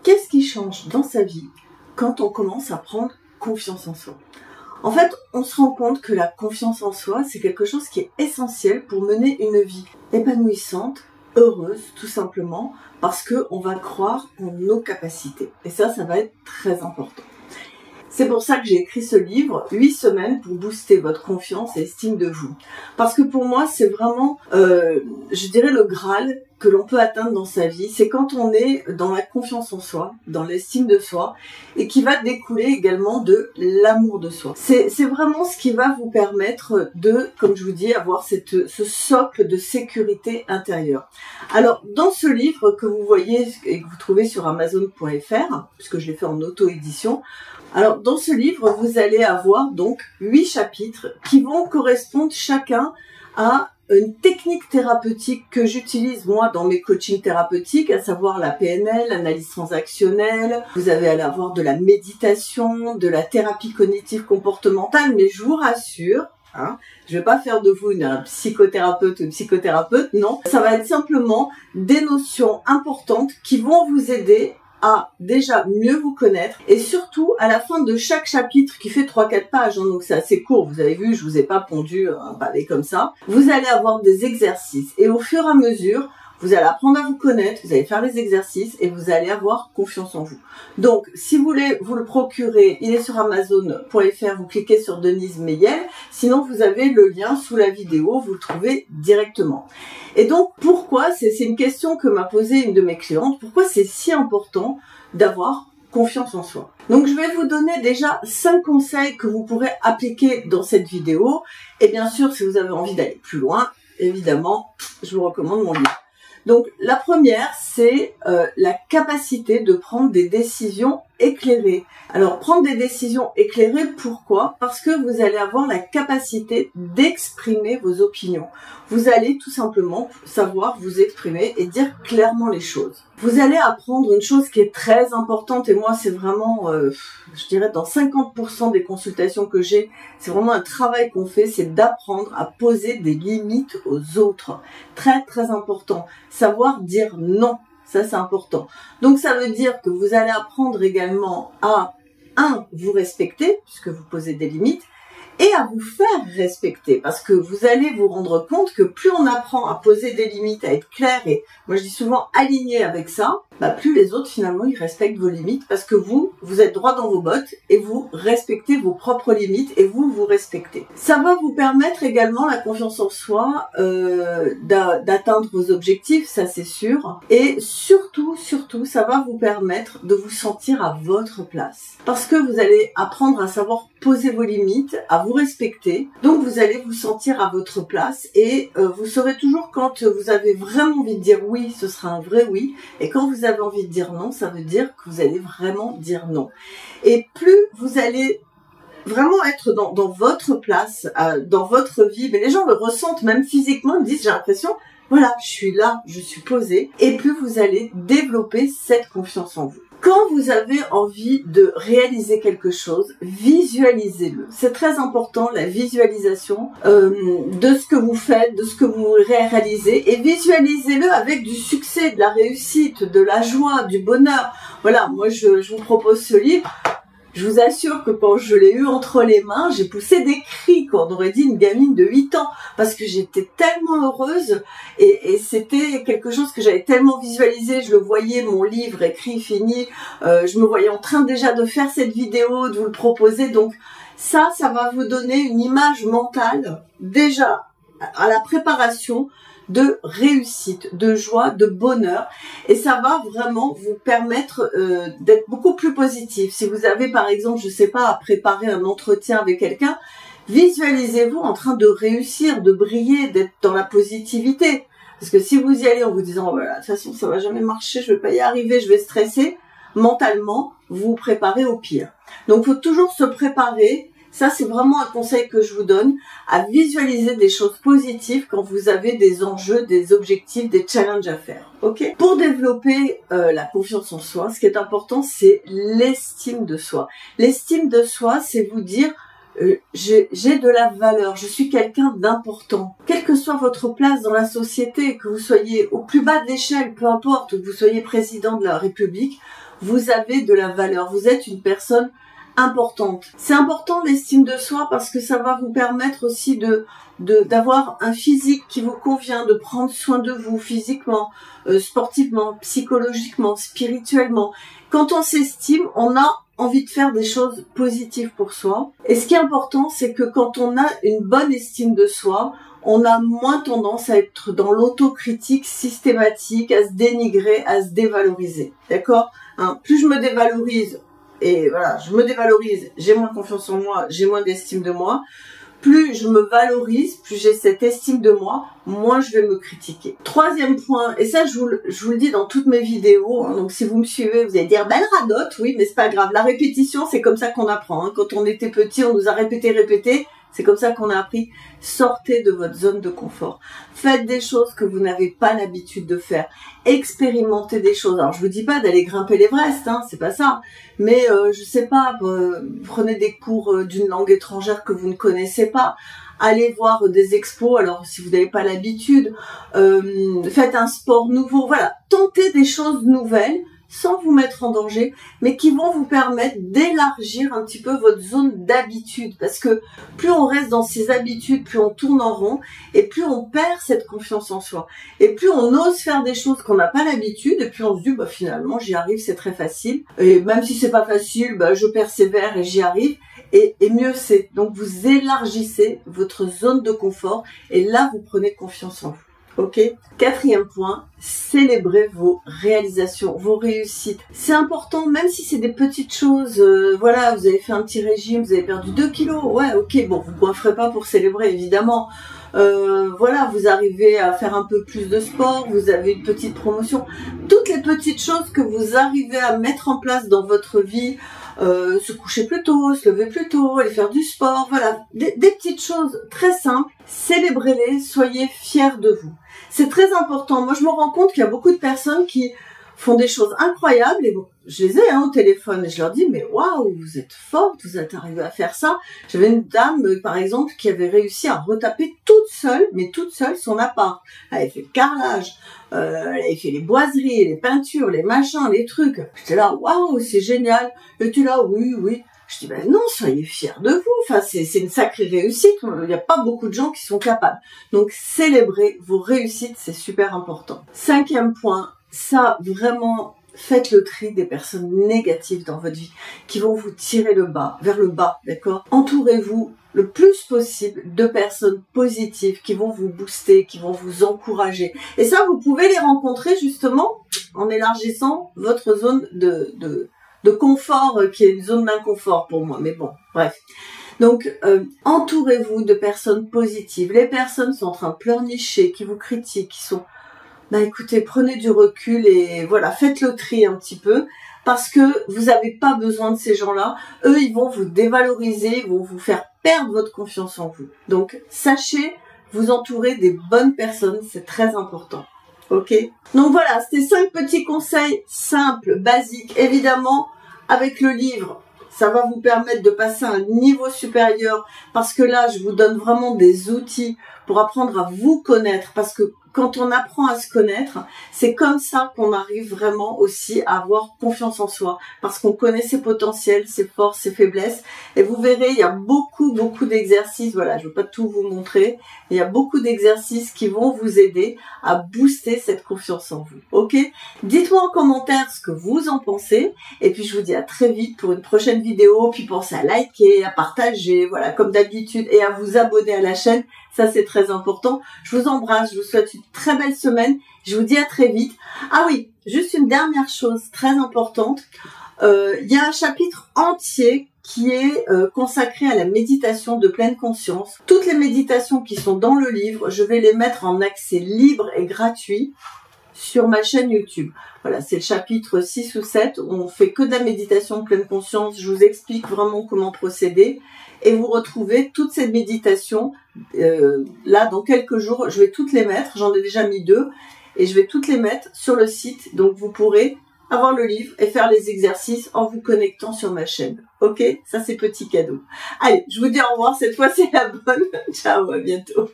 Qu'est-ce qui change dans sa vie quand on commence à prendre confiance en soi? En fait, on se rend compte que la confiance en soi, c'est quelque chose qui est essentiel pour mener une vie épanouissante, heureuse, tout simplement, parce qu'on va croire en nos capacités. Et ça va être très important. C'est pour ça que j'ai écrit ce livre, 8 semaines pour booster votre confiance et estime de vous. Parce que pour moi, c'est vraiment, je dirais, le Graal que l'on peut atteindre dans sa vie. C'est quand on est dans la confiance en soi, dans l'estime de soi, et qui va découler également de l'amour de soi. C'est vraiment ce qui va vous permettre de, comme je vous dis, avoir ce socle de sécurité intérieure. Alors, dans ce livre que vous voyez et que vous trouvez sur Amazon.fr, puisque je l'ai fait en auto-édition, alors, dans ce livre, vous allez avoir donc 8 chapitres qui vont correspondre chacun à une technique thérapeutique que j'utilise moi dans mes coachings thérapeutiques, à savoir la PNL, l'analyse transactionnelle. Vous allez avoir de la méditation, de la thérapie cognitive comportementale, mais je vous rassure, je vais pas faire de vous une psychothérapeute ou une psychothérapeute, non. Ça va être simplement des notions importantes qui vont vous aider à déjà mieux vous connaître et surtout à la fin de chaque chapitre qui fait 3-4 pages, donc c'est assez court, vous avez vu, je vous ai pas pondu un pavé comme ça, vous allez avoir des exercices et au fur et à mesure, vous allez apprendre à vous connaître, vous allez faire les exercices et vous allez avoir confiance en vous. Donc, si vous voulez vous le procurer, il est sur Amazon.fr, vous cliquez sur Denise Meyel. Sinon, vous avez le lien sous la vidéo, vous le trouvez directement. Et donc, pourquoi, c'est une question que m'a posée une de mes clientes, pourquoi c'est si important d'avoir confiance en soi? Donc, je vais vous donner déjà 5 conseils que vous pourrez appliquer dans cette vidéo. Et bien sûr, si vous avez envie d'aller plus loin, évidemment, je vous recommande mon livre. Donc, la première, c'est la capacité de prendre des décisions éclairées. Alors, prendre des décisions éclairées, pourquoi? Parce que vous allez avoir la capacité d'exprimer vos opinions. Vous allez tout simplement savoir vous exprimer et dire clairement les choses. Vous allez apprendre une chose qui est très importante et moi, c'est vraiment, je dirais, dans 50% des consultations que j'ai, c'est vraiment un travail qu'on fait, c'est d'apprendre à poser des limites aux autres. Très, très important. Savoir dire non. Ça, c'est important. Donc, ça veut dire que vous allez apprendre également à, vous respecter, puisque vous posez des limites, et à vous faire respecter, parce que vous allez vous rendre compte que plus on apprend à poser des limites, à être clair, et moi je dis souvent aligné avec ça, plus les autres finalement ils respectent vos limites, parce que vous êtes droit dans vos bottes, et vous respectez vos propres limites, et vous respectez. Ça va vous permettre également la confiance en soi, d'atteindre vos objectifs, ça c'est sûr, et surtout, ça va vous permettre de vous sentir à votre place. Parce que vous allez apprendre à savoir poser vos limites, à vous respecter. Donc vous allez vous sentir à votre place et vous saurez toujours quand vous avez vraiment envie de dire oui, ce sera un vrai oui. Et quand vous avez envie de dire non, ça veut dire que vous allez vraiment dire non. Et plus vous allez vraiment être dans votre place, dans votre vie, mais les gens le ressentent même physiquement, ils me disent j'ai l'impression, voilà, je suis là, je suis posée. Et plus vous allez développer cette confiance en vous. Quand vous avez envie de réaliser quelque chose, visualisez-le. C'est très important, la visualisation de ce que vous faites, de ce que vous réalisez. Et visualisez-le avec du succès, de la réussite, de la joie, du bonheur. Voilà, moi je vous propose ce livre. Je vous assure que quand je l'ai eu entre les mains, j'ai poussé des cris, quoi. On aurait dit une gamine de 8 ans, parce que j'étais tellement heureuse et c'était quelque chose que j'avais tellement visualisé. Je le voyais, mon livre écrit, fini. Je me voyais en train déjà de faire cette vidéo, de vous le proposer. Donc ça va vous donner une image mentale, déjà à la préparation, de réussite, de joie, de bonheur, et ça va vraiment vous permettre d'être beaucoup plus positif. Si vous avez par exemple, je sais pas, à préparer un entretien avec quelqu'un, visualisez-vous en train de réussir, de briller, d'être dans la positivité. Parce que si vous y allez en vous disant voilà, de toute façon ça va jamais marcher, je vais pas y arriver, je vais stresser, mentalement vous vous préparez au pire. Donc il faut toujours se préparer. Ça, c'est vraiment un conseil que je vous donne, à visualiser des choses positives quand vous avez des enjeux, des objectifs, des challenges à faire. Ok ? Pour développer la confiance en soi, ce qui est important, c'est l'estime de soi. L'estime de soi, c'est vous dire, j'ai de la valeur, je suis quelqu'un d'important. Quelle que soit votre place dans la société, que vous soyez au plus bas de l'échelle, peu importe, que vous soyez président de la République, vous avez de la valeur, vous êtes une personne importante. C'est important l'estime de soi parce que ça va vous permettre aussi d'avoir un physique qui vous convient, de prendre soin de vous physiquement, sportivement, psychologiquement, spirituellement. Quand on s'estime, on a envie de faire des choses positives pour soi. Et ce qui est important, c'est que quand on a une bonne estime de soi, on a moins tendance à être dans l'autocritique systématique, à se dénigrer, à se dévaloriser. D'accord ? Plus je me dévalorise, et voilà, je me dévalorise, j'ai moins confiance en moi, j'ai moins d'estime de moi. Plus je me valorise, plus j'ai cette estime de moi, moins je vais me critiquer. Troisième point, et ça je vous le dis dans toutes mes vidéos, donc si vous me suivez, vous allez dire, elle radote, oui, mais c'est pas grave. La répétition, c'est comme ça qu'on apprend. Quand on était petit, on nous a répété, c'est comme ça qu'on a appris. Sortez de votre zone de confort. Faites des choses que vous n'avez pas l'habitude de faire. Expérimentez des choses. Alors, je vous dis pas d'aller grimper l'Everest, c'est pas ça. Mais, je sais pas, prenez des cours d'une langue étrangère que vous ne connaissez pas. Allez voir des expos, alors si vous n'avez pas l'habitude. Faites un sport nouveau. Voilà, tentez des choses nouvelles, sans vous mettre en danger, mais qui vont vous permettre d'élargir un petit peu votre zone d'habitude. Parce que plus on reste dans ses habitudes, plus on tourne en rond, et plus on perd cette confiance en soi. Et plus on ose faire des choses qu'on n'a pas l'habitude, et puis on se dit, finalement, j'y arrive, c'est très facile. Et même si c'est pas facile, je persévère et j'y arrive. Et mieux c'est. Donc vous élargissez votre zone de confort, et là, vous prenez confiance en vous. Ok. Quatrième point, célébrez vos réalisations, vos réussites. C'est important, même si c'est des petites choses. Voilà, vous avez fait un petit régime, vous avez perdu 2 kilos. Ouais, ok, bon, vous ne coifferez pas pour célébrer, évidemment. Voilà, vous arrivez à faire un peu plus de sport, vous avez une petite promotion. Toutes les petites choses que vous arrivez à mettre en place dans votre vie, se coucher plus tôt, se lever plus tôt, aller faire du sport, voilà, des petites choses très simples, célébrez-les, soyez fiers de vous. C'est très important. Moi, je me rends compte qu'il y a beaucoup de personnes qui font des choses incroyables et bon, je les ai au téléphone et je leur dis, mais waouh, vous êtes forte, vous êtes arrivée à faire ça. J'avais une dame, par exemple, qui avait réussi à retaper toute seule son appart. Elle avait fait le carrelage, elle avait fait les boiseries, les peintures, les machins, les trucs. J'étais là, waouh, c'est génial. Et tu là, oui. Je dis, non, soyez fiers de vous. Enfin, c'est une sacrée réussite. Il n'y a pas beaucoup de gens qui sont capables. Donc, célébrez vos réussites, c'est super important. Cinquième point, ça, vraiment, faites le tri des personnes négatives dans votre vie qui vont vous tirer vers le bas, d'accord? Entourez-vous le plus possible de personnes positives qui vont vous booster, qui vont vous encourager. Et ça, vous pouvez les rencontrer justement en élargissant votre zone de confort, qui est une zone d'inconfort pour moi. Mais bon, bref. Donc, entourez-vous de personnes positives. Les personnes sont en train de pleurnicher, qui vous critiquent, qui sont... écoutez, prenez du recul et voilà, faites le tri un petit peu parce que vous n'avez pas besoin de ces gens-là. Eux, ils vont vous dévaloriser, ils vont vous faire perdre votre confiance en vous. Donc, sachez vous entourer des bonnes personnes, c'est très important. Ok? Donc voilà, c'était 5 petits conseils simples, basiques. Évidemment, avec le livre, ça va vous permettre de passer à un niveau supérieur parce que là, je vous donne vraiment des outils pour apprendre à vous connaître parce que quand on apprend à se connaître, c'est comme ça qu'on arrive vraiment aussi à avoir confiance en soi parce qu'on connaît ses potentiels, ses forces, ses faiblesses et vous verrez, il y a beaucoup d'exercices, voilà, je ne veux pas tout vous montrer, il y a beaucoup d'exercices qui vont vous aider à booster cette confiance en vous, ok? Dites-moi en commentaire ce que vous en pensez et puis je vous dis à très vite pour une prochaine vidéo, puis pensez à liker, à partager, voilà, comme d'habitude et à vous abonner à la chaîne. Ça, c'est très important. Je vous embrasse. Je vous souhaite une très belle semaine. Je vous dis à très vite. Ah oui, juste une dernière chose très importante. Il y a un chapitre entier qui est consacré à la méditation de pleine conscience. Toutes les méditations qui sont dans le livre, je vais les mettre en accès libre et gratuit sur ma chaîne YouTube. Voilà, c'est le chapitre 6 ou 7. On fait que de la méditation de pleine conscience. Je vous explique vraiment comment procéder. Et vous retrouvez toutes ces méditations. Là, dans quelques jours, je vais toutes les mettre. J'en ai déjà mis 2. Et je vais toutes les mettre sur le site. Donc, vous pourrez avoir le livre et faire les exercices en vous connectant sur ma chaîne. Ok? Ça, c'est petit cadeau. Allez, je vous dis au revoir. Cette fois, c'est la bonne. Ciao, à bientôt.